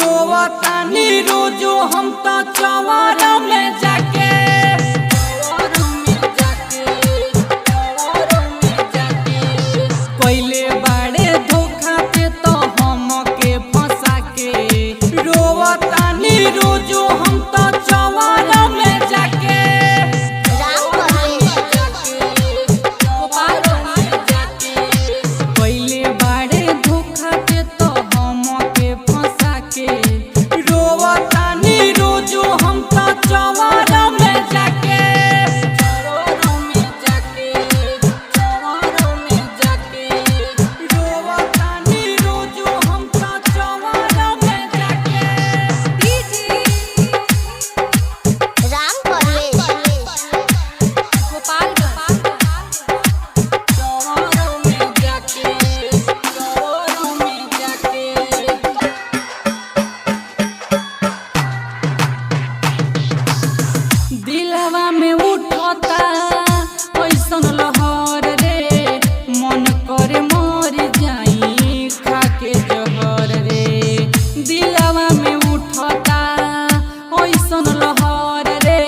रोवतानी रोजो हम तो चवारा में जाके पहले बाड़े धोखा पे तो हम के फंसा के रोवतानी रोजो हम तो चवारा में जाके पहले बाड़े धोखा पे तो हम के फंसा के रोवतानी रोजो हम तो चवारा में जाके रोवतानी रोजो हम तो चवारा में जाके राम परवेश चवारों में जाके चवारों में जाके दिलवा में उठता ऐसन लहर रे मन करे मर जाई खाके जहर रे दिलवा में उठता ऐसन लहर रे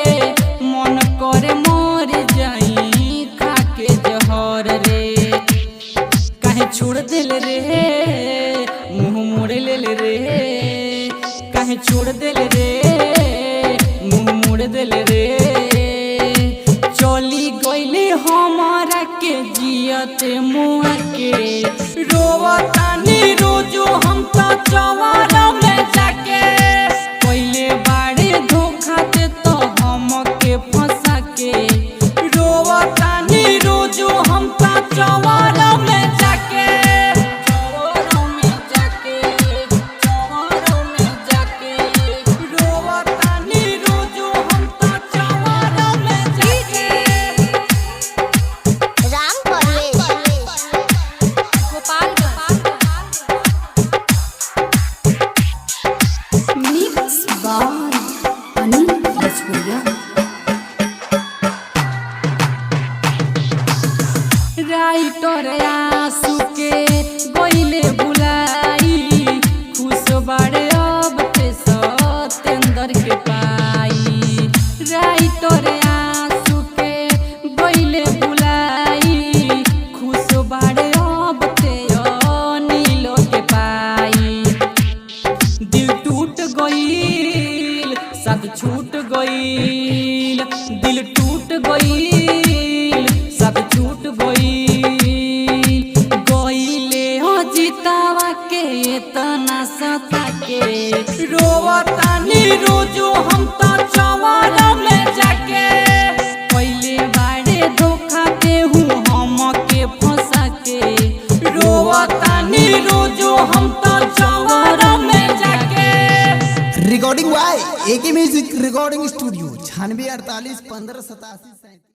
मन करे मर जाई खाके जहर रे काहे छोड़ दिल रे मुंह मोड़ लेल रे काहे छोड़ दिल रे मुंह मोड़ दिल रे चली गईले हमारा के जियते मुआ के रोवतानी रोजो हम तो चवारा में जाके पहले बाड़े धोखा दे तो हम के फंसा के रोवतानी रोजो हम तो चवारा में जाके चवारों में जाके चवारों में जाके रोवतानी रोजो हम तो चवारा में जाके राम परवेश मिक्स बाय अनिल भोजपुरिया। राइटर आंसू के गईले बुलाई खुश बाड़े अब ते सतेंद्र के पाई राइटर आंसू के गईले बुलाई खुश बाड़े अब ते अनिल के पाई दिल टूट गईल साथ छूट गईल दिल टूट गईल साथ छूट गईल गईले हो जितावा के इतना सता के रोवतानी रोजो हम तो चवारा में जाके पहले बाड़े धोखा पे हूँ हम के फंसा के रोवतानी रोजो हम तो चवारा में जाके recording why AK music recording studio 96 48 15 87